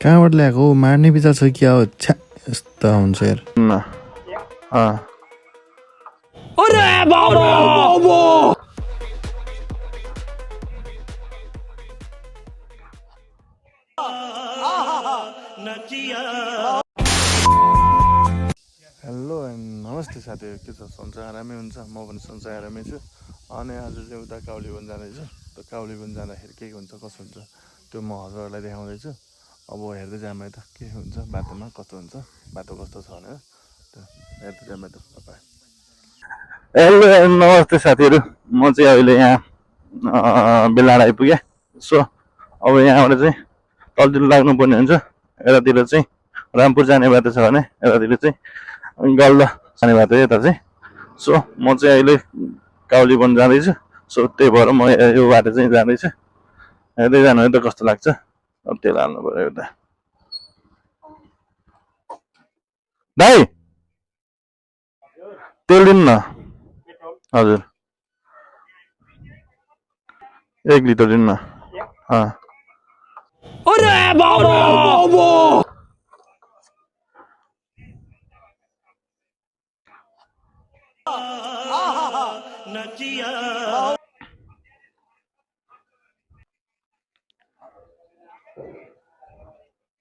कहाँबाट ल्याएको हो? मार्ने विचार छ क्या हो? छ्या यस्तो हुन्छ यार। हेलो एन्ड नमस्ते साथीहरू, के छ? सन्चै आरामै हुन्छ? म पनि सन्चै आरामै छु। अनि आज चाहिँ उता काउलीवन जाँदैछु। त काउलीवन जाँदाखेरि के हुन्छ कसो हुन्छ त्यो म हजुरहरूलाई देखाउँदैछु। अब हेर्दै जाम है त के हुन्छ बाटोमा, कस्तो हुन्छ, बाटो कस्तो छ भनेर त हेर्दै जाम है त। हेलो एन्ड नमस्ते साथीहरू, म चाहिँ अहिले यहाँ बेलाड आइपुगेँ। सो अब यहाँबाट चाहिँ तलतिर लाग्नुपर्ने हुन्छ। यतातिर चाहिँ रामपुर जाने बाटो छ भने यतातिर चाहिँ गल्ला जाने बाटो यता चाहिँ। सो म चाहिँ अहिले काउलीवन जाँदैछु। सो त्यही भएर म यो बाटो चाहिँ जाँदैछु। हेर्दै जानु है त कस्तो लाग्छ। अब तेल हाल्नु पऱ्यो एउटा। दाइ तेल दिनु न। हजुर 1 लिटर दिनु न।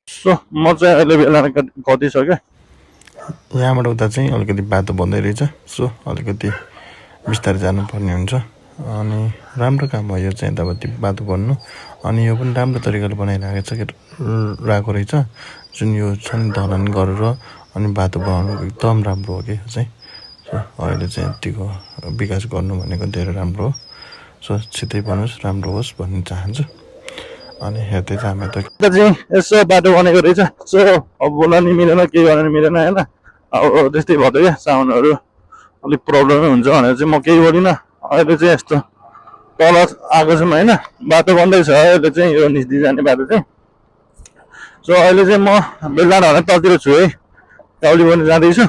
सो म चाहिँ अहिले बेला कति सक्यो, यहाँबाट उता चाहिँ अलिकति बाटो बन्दै रहेछ। सो अलिकति बिस्तारै जानुपर्ने हुन्छ। अनि राम्रो काम भयो चाहिँ यतापट्टि बाटो बन्नु। अनि यो पनि राम्रो तरिकाले बनाइरहेको रहेछ। जुन यो छ नि ढलान गरेर अनि बाटो बनाउनु एकदम राम्रो हो कि चाहिँ। सो अहिले चाहिँ यतिको विकास गर्नु भनेको धेरै राम्रो हो। सो छिटै बनोस्, राम्रो होस् भन्ने चाहन्छु। अनि हेर्दै जामे त चाहिँ यसो बाटो बनेको रहेछ। सो अब बोल्न नि मिलेन, केही गर्न नि मिलेन होइन। अब त्यस्तै भयो क्या, साउन्डहरू अलिक प्रब्लमै हुन्छ भनेर चाहिँ म केही गरिनँ। अहिले चाहिँ यस्तो तल आएको छौँ होइन, बाटो बन्दैछ अहिले चाहिँ यो निस्दी जाने बाटो चाहिँ। सो अहिले चाहिँ म बेलडाँडा भने तलतिर छु है, काउलीवन जाँदैछु।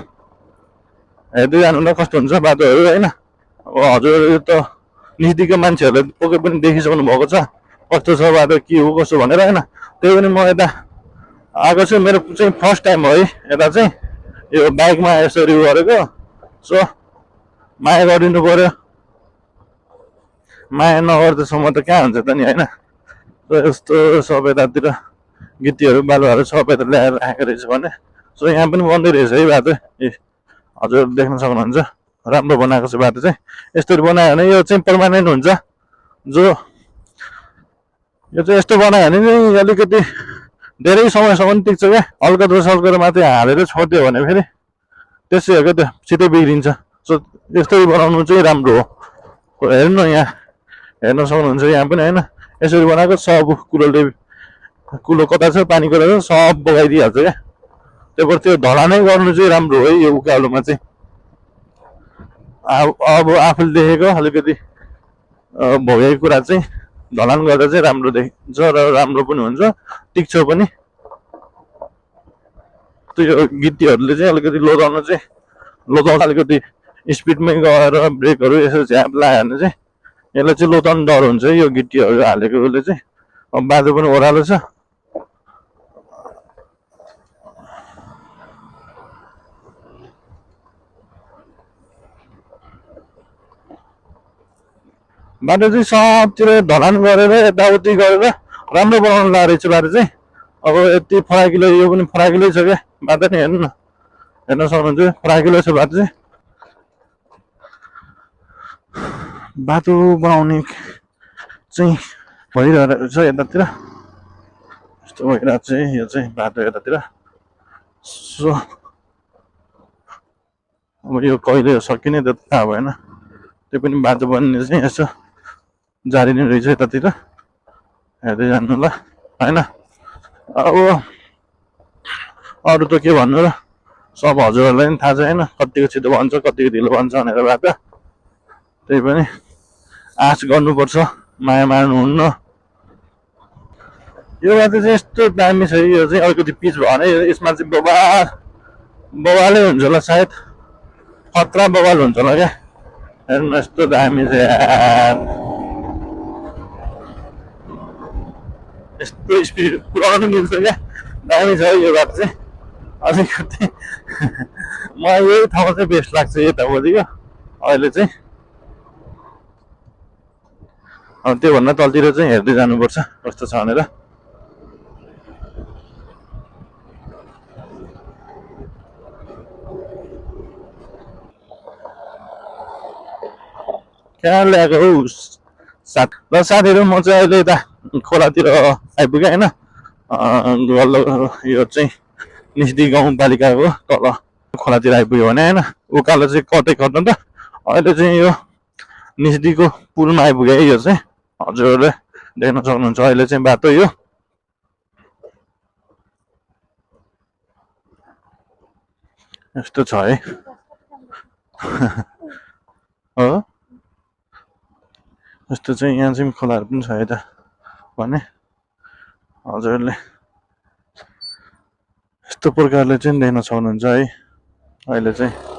हेर्दै जानु न कस्तो हुन्छ बाटोहरू होइन। अब हजुर त नजिकको मान्छेहरूले पक्कै पनि देखिसक्नु भएको छ कस्तो छ बाटो, के हो कसो भनेर होइन। त्यही पनि म यता आएको छु, मेरो चाहिँ फर्स्ट टाइम हो है यता चाहिँ यो बाइकमा यसरी गरेको। सो माया गरिदिनु पऱ्यो, माया नगर्दैसम्म त कहाँ हुन्छ त नि होइन। सो यस्तो सब यतातिर गिट्टीहरू बालुवाहरू सब यता ल्याएर राखेको रहेछ भने। सो यहाँ पनि बन्दै रहेछ है बाटो। हजुर देख्न सक्नुहुन्छ राम्रो बनाएको छ बाटो चाहिँ। यस्तरी बनायो भने यो चाहिँ पर्मानेन्ट हुन्छ। जो यो चाहिँ यस्तो बनायो भने नि अलिकति धेरै समयसम्म टिक्छ क्या। हल्का सल्का मात्रै हालेर छोडिदियो भने फेरि त्यसै हो क्या, त्यो छिटै बिग्रिन्छ। सो यस्तरी बनाउनु चाहिँ राम्रो हो। हेर्नु यहाँ हेर्न सक्नुहुन्छ यहाँ पनि होइन, यसरी बनाएको सब कुलो कता छ, पानी कता छ सब बगाइदिइहाल्छ क्या। त्यही भएर त्यो ढलानै गर्नु चाहिँ राम्रो है यो उकालोमा चाहिँ। अब आफूले देखेको अलिकति भोगेको कुरा चाहिँ ढलान गर्दा चाहिँ राम्रो देखिन्छ र राम्रो पनि हुन्छ, टिक्छ पनि। त्यो गिट्टीहरूले चाहिँ अलिकति लोताउनु अलिकति स्पिडमै गएर ब्रेकहरू यसो झ्याप लगायो भने चाहिँ यसलाई चाहिँ लोताउनु डर हुन्छ है यो गिट्टीहरू हालेकोले चाहिँ। अब बाटो पनि ओह्रालो छ। बाटो चाहिँ सबतिर ढलान गरेर यताउति गरेर राम्रो बनाउनु लागेको रहेछ बाटो चाहिँ। अब यति फराकिलो, यो पनि फराकिलै छ क्या बाटो नि। हेर्नु न, हेर्न सक्नुहुन्छ फराकिलो छ बाटो चाहिँ। बाटो बनाउने चाहिँ भइरहेको छ यतातिर, यस्तो भइरहेको छ यो चाहिँ बाटो यतातिर। सो अब यो कहिले सकिने त थाहा भएन। त्यो पनि बाटो बन्ने चाहिँ यसो जारी नै रहेछ यतातिर, हेर्दै जानु ल होइन। अब अरू त के भन्नु र, सब हजुरहरूलाई पनि थाहा छ होइन, कतिको छिटो बन्छ कतिको ढिलो बन्छ भनेर बाटो। त्यही पनि आश गर्नुपर्छ, माया मार्नुहुन्न। यो बाटो चाहिँ यस्तो दामी छ, यो चाहिँ अलिकति पिच भयो भने यसमा चाहिँ बवालै हुन्छ होला सायद, खतरा बवाल हुन्छ होला क्या। हेर्नु यस्तो दामी छ यार, यस्तो स्पिड पुऱ्याउनु मिल्छ क्या दामी छ यो बाटो चाहिँ अलिकति मलाई यही ठाउँ चाहिँ बेस्ट लाग्छ यतापट्टिको अहिले चाहिँ अब त्योभन्दा तलतिर चाहिँ हेर्दै जानुपर्छ कस्तो छ भनेर कहाँ ल्याएको हौ साथीहरू म चाहिँ अहिले यता खोलातिर आइपुगेँ होइन यो चाहिँ निस्दी गाउँपालिकाको तल खोलातिर आइपुग्यो भने होइन उकालो चाहिँ कतै कता त अहिले चाहिँ यो निस्दीको पुलमा आइपुग्यो है यो चाहिँ हजुरहरूले देख्न सक्नुहुन्छ अहिले चाहिँ बाटो यो यस्तो छ है हो यस्तो चाहिँ यहाँ चाहिँ खोलाहरू पनि छ यता भने हजुरहरूले यस्तो प्रकारले चाहिँ देख्न सक्नुहुन्छ है अहिले चाहिँ